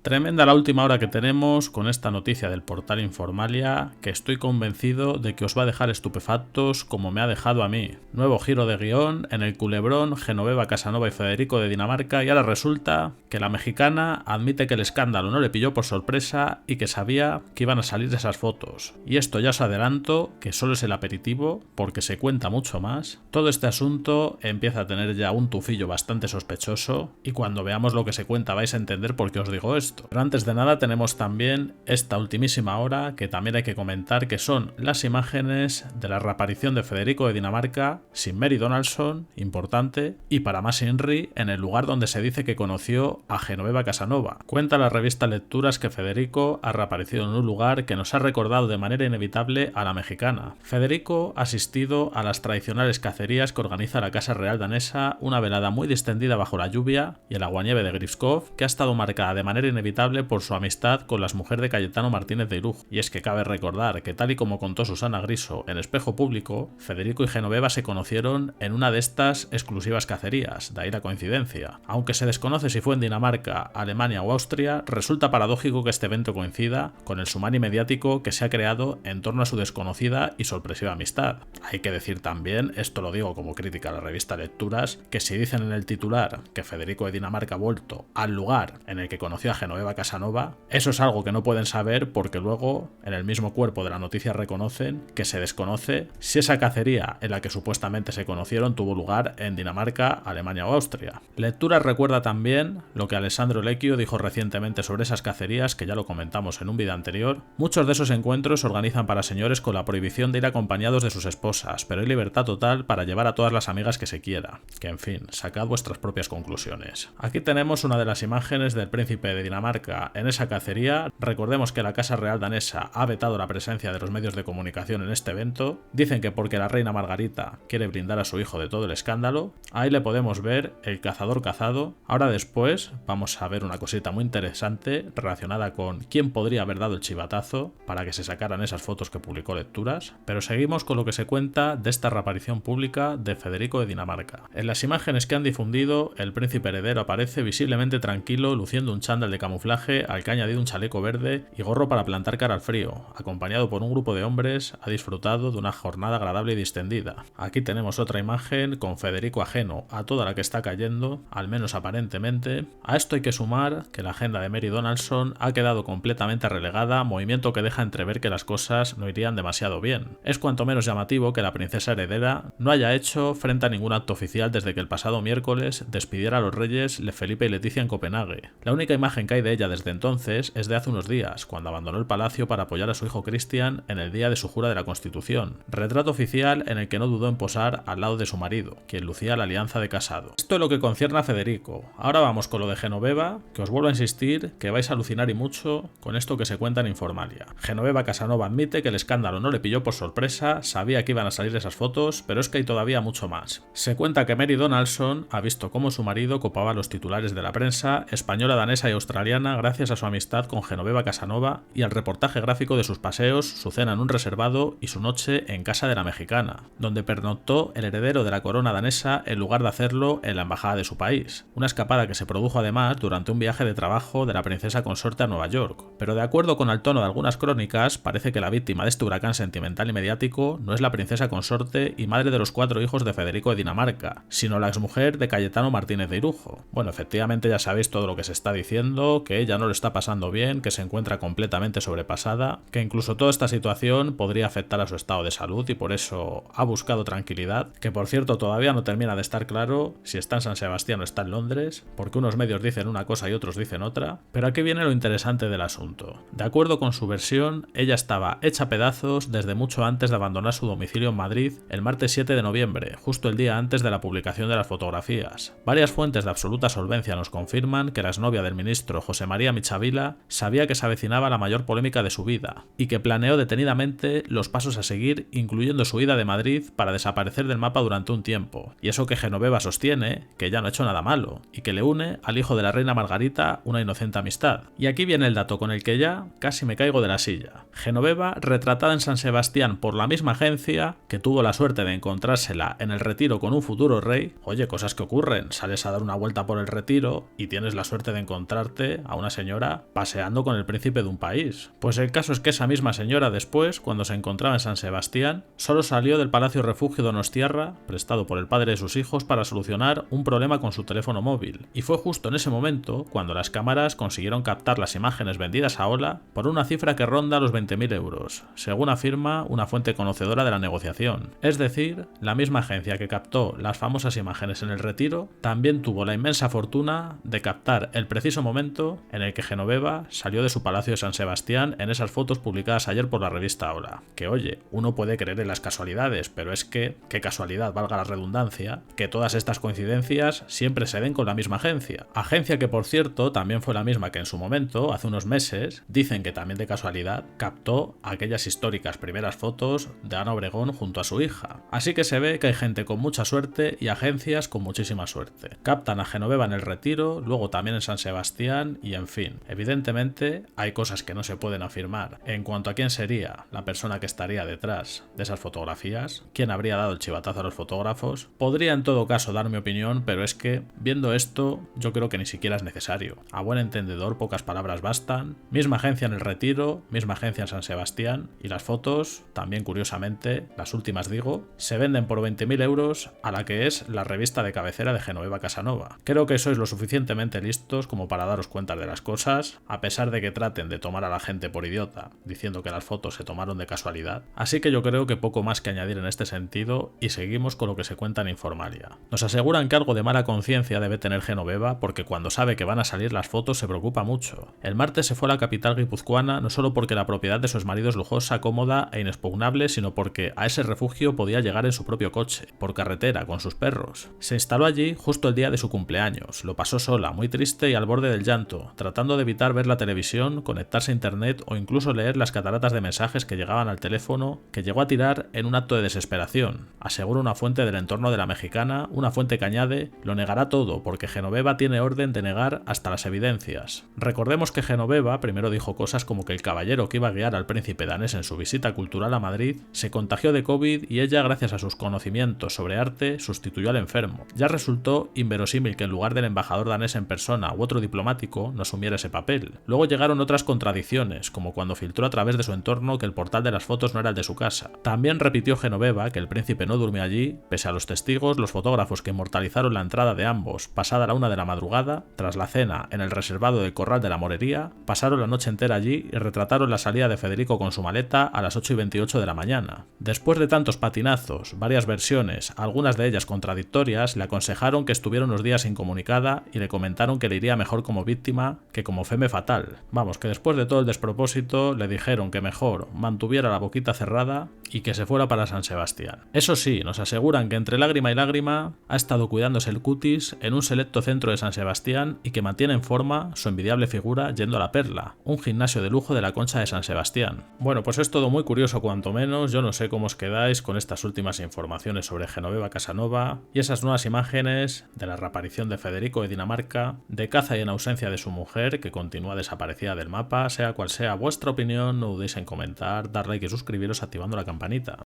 Tremenda la última hora que tenemos con esta noticia del portal Informalia, que estoy convencido de que os va a dejar estupefactos como me ha dejado a mí. Nuevo giro de guión en el culebrón Genoveva Casanova y Federico de Dinamarca, y ahora resulta que la mexicana admite que el escándalo no le pilló por sorpresa y que sabía que iban a salir esas fotos. Y esto ya os adelanto que solo es el aperitivo, porque se cuenta mucho más. Todo este asunto empieza a tener ya un tufillo bastante sospechoso, y cuando veamos lo que se cuenta vais a entender por qué os digo esto. Pero antes de nada tenemos también esta ultimísima hora que también hay que comentar, que son las imágenes de la reaparición de Federico de Dinamarca sin Mary Donaldson, importante, y para más Inri, en el lugar donde se dice que conoció a Genoveva Casanova. Cuenta la revista Lecturas que Federico ha reaparecido en un lugar que nos ha recordado de manera inevitable a la mexicana. Federico ha asistido a las tradicionales cacerías que organiza la Casa Real danesa, una velada muy distendida bajo la lluvia y el aguanieve de Grifskov, que ha estado marcada de manera inevitable por su amistad con las mujeres de Cayetano Martínez de Irujo. Y es que cabe recordar que, tal y como contó Susana Griso en Espejo Público, Federico y Genoveva se conocieron en una de estas exclusivas cacerías, de ahí la coincidencia. Aunque se desconoce si fue en Dinamarca, Alemania o Austria, resulta paradójico que este evento coincida con el tsunami mediático que se ha creado en torno a su desconocida y sorpresiva amistad. Hay que decir también, esto lo digo como crítica a la revista Lecturas, que si dicen en el titular que Federico de Dinamarca ha vuelto al lugar en el que conoció a Genoveva Casanova, eso es algo que no pueden saber, porque luego en el mismo cuerpo de la noticia reconocen que se desconoce si esa cacería en la que supuestamente se conocieron tuvo lugar en Dinamarca, Alemania o Austria. Lecturas recuerda también lo que Alessandro Lecchio dijo recientemente sobre esas cacerías, que ya lo comentamos en un vídeo anterior. Muchos de esos encuentros se organizan para señores con la prohibición de ir acompañados de sus esposas, pero hay libertad total para llevar a todas las amigas que se quiera. Que en fin, sacad vuestras propias conclusiones. Aquí tenemos una de las imágenes del príncipe de Dinamarca en esa cacería. Recordemos que la Casa Real danesa ha vetado la presencia de los medios de comunicación en este evento. Dicen que porque la reina Margarita quiere brindar a su hijo de todo el escándalo. Ahí le podemos ver el cazador cazado. Ahora después vamos a ver una cosita muy interesante relacionada con quién podría haber dado el chivatazo para que se sacaran esas fotos que publicó Lecturas. Pero seguimos con lo que se cuenta de esta reaparición pública de Federico de Dinamarca. En las imágenes que han difundido, el príncipe heredero aparece visiblemente tranquilo, luciendo un chándal de camuflaje al que ha añadido un chaleco verde y gorro para plantar cara al frío. Acompañado por un grupo de hombres, ha disfrutado de una jornada agradable y distendida. Aquí tenemos otra imagen con Federico ajeno a toda la que está cayendo, al menos aparentemente. A esto hay que sumar que la agenda de Mary Donaldson ha quedado completamente relegada, movimiento que deja entrever que las cosas no irían demasiado bien. Es cuanto menos llamativo que la princesa heredera no haya hecho frente a ningún acto oficial desde que el pasado miércoles despidiera a los reyes Felipe y Leticia en Copenhague. La única imagen que hay de ella desde entonces es de hace unos días, cuando abandonó el palacio para apoyar a su hijo Christian en el día de su jura de la Constitución. Retrato oficial en el que no dudó en posar al lado de su marido, quien lucía la alianza de casado. Esto es lo que concierne a Federico. Ahora vamos con lo de Genoveva, que os vuelvo a insistir que vais a alucinar y mucho con esto que se cuenta en Informalia. Genoveva Casanova admite que el escándalo no le pilló por sorpresa, sabía que iban a salir esas fotos, pero es que hay todavía mucho más. Se cuenta que Mary Donaldson ha visto cómo su marido copaba los titulares de la prensa española, danesa y australiana gracias a su amistad con Genoveva Casanova y al reportaje gráfico de sus paseos, su cena en un reservado y su noche en casa de la mexicana, donde pernoctó el heredero de la corona danesa en lugar de hacerlo en la embajada de su país. Una escapada que se produjo además durante un viaje de trabajo de la princesa consorte a Nueva York. Pero de acuerdo con el tono de algunas crónicas, parece que la víctima de este huracán sentimental y mediático no es la princesa consorte y madre de los 4 hijos de Federico de Dinamarca, sino la exmujer de Cayetano Martínez de Irujo. Bueno, efectivamente ya sabéis todo lo que se está diciendo, que ella no lo está pasando bien, que se encuentra completamente sobrepasada, que incluso toda esta situación podría afectar a su estado de salud y por eso ha buscado tranquilidad, que por cierto todavía no termina de estar claro si está en San Sebastián o está en Londres, porque unos medios dicen una cosa y otros dicen otra. Pero aquí viene lo interesante del asunto. De acuerdo con su versión, ella estaba hecha pedazos desde mucho antes de abandonar su domicilio en Madrid el martes 7 de noviembre, justo el día antes de la publicación de las fotografías. Varias fuentes de absoluta solvencia nos confirman que la exnovia del ministro José María Michavila sabía que se avecinaba la mayor polémica de su vida y que planeó detenidamente los pasos a seguir, incluyendo su huida de Madrid para desaparecer del mapa durante un tiempo. Y eso que Genoveva sostiene que ya no ha hecho nada malo y que le une al hijo de la reina Margarita una inocente amistad. Y aquí viene el dato con el que ya casi me caigo de la silla. Genoveva retratada en San Sebastián por la misma agencia, que tuvo la suerte de encontrársela en el Retiro con un futuro rey. Oye, cosas que ocurren, sales a dar una vuelta por el Retiro y tienes la suerte de encontrarte a una señora paseando con el príncipe de un país. Pues el caso es que esa misma señora después, cuando se encontraba en San Sebastián, solo salió del Palacio Refugio Donostiarra, prestado por el padre de sus hijos, para solucionar un problema con su teléfono móvil. Y fue justo en ese momento cuando las cámaras consiguieron captar las imágenes vendidas a Ola por una cifra que ronda los 20.000 euros, según afirma una fuente conocedora de la negociación. Es decir, la misma agencia que captó las famosas imágenes en el Retiro también tuvo la inmensa fortuna de captar el preciso momento en el que Genoveva salió de su palacio de San Sebastián en esas fotos publicadas ayer por la revista Ola. Que oye, uno puede creer en las casualidades, pero es que, qué casualidad, valga la redundancia, que todas estas coincidencias siempre se den con la misma agencia. Agencia que, por cierto, también fue la misma que en su momento, hace unos meses, dicen que también de casualidad, captó aquellas históricas primeras fotos de Ana Obregón junto a su hija. Así que se ve que hay gente con mucha suerte y agencias con muchísima suerte. Captan a Genoveva en el Retiro, luego también en San Sebastián y en fin. Evidentemente hay cosas que no se pueden afirmar. En cuanto a quién sería la persona que estaría detrás de esas fotografías, quién habría dado el chivatazo a los fotógrafos, podría en todo caso dar mi opinión, pero es que viendo esto yo creo que ni siquiera es necesario. A buen entendedor pocas palabras bastan. Misma agencia en el Retiro, misma agencia en San Sebastián y las fotos, también curiosamente, las últimas digo, se venden por 20.000 euros a la que es la revista de cabecera de Genoveva Casanova. Creo que sois lo suficientemente listos como para daros cuenta de las cosas, a pesar de que traten de tomar a la gente por idiota, diciendo que las fotos se tomaron de casualidad. Así que yo creo que poco más que añadir en este sentido y seguimos con lo que se cuenta en Informalia. Nos aseguran que algo de mala conciencia debe tener Genoveva porque cuando sabe que van a salir las fotos se preocupa mucho. El martes se fue a la capital guipuzcoana no solo porque la propiedad de su exmarido es lujosa, cómoda e inexpugnable, sino porque a ese refugio podía llegar en su propio coche, por carretera, con sus perros. Se instaló allí justo el día de su cumpleaños, lo pasó sola, muy triste y al borde del llanto, tratando de evitar ver la televisión, conectarse a internet o incluso leer las cataratas de mensajes que llegaban al teléfono, que llegó a tirar en un acto de desesperación. Asegura una fuente del entorno de la mexicana, una fuente que añade, lo negará todo porque Genoveva tiene orden de negar hasta las evidencias. Recordemos que Genoveva primero dijo cosas como que el caballero que iba a guiar al príncipe danés en su visita cultural a Madrid se contagió de COVID y ella, gracias a sus conocimientos sobre arte, sustituyó al enfermo. Ya resultó inverosímil que en lugar del embajador danés en persona u otro diplomático no asumiera ese papel. Luego llegaron otras contradicciones, como cuando filtró a través de su entorno que el portal de las fotos no era el de su casa. También repitió Genoveva que el príncipe no durmió allí, pese a los testigos, los fotógrafos que inmortalizaron la entrada de ambos pasada la 1 de la madrugada, tras la cena en el reservado del Corral de la Morería, pasaron la noche entera allí y retrataron la salida de Federico con su maleta a las 8:28 de la mañana. Después de tantos patinazos, varias versiones, algunas de ellas contradictorias, le aconsejaron que estuviera unos días incomunicada y le comentaron que le iría mejor como víctima que como femme fatal. Vamos, que después de todo el despropósito le dijeron que mejor mantuviera la boquita cerrada y que se fuera para San Sebastián. Eso sí, nos aseguran que entre lágrima y lágrima ha estado cuidándose el cutis en un selecto centro de San Sebastián y que mantiene en forma su envidiable figura yendo a la Perla, un gimnasio de lujo de la Concha de San Sebastián. Bueno, pues es todo muy curioso cuanto menos. Yo no sé cómo os quedáis con estas últimas informaciones sobre Genoveva Casanova y esas nuevas imágenes de la reaparición de Federico de Dinamarca, de caza y en ausencia de su mujer, que continúa desaparecida del mapa. Sea cual sea vuestra opinión, no dudéis en comentar, dar like y suscribiros activando la campanita.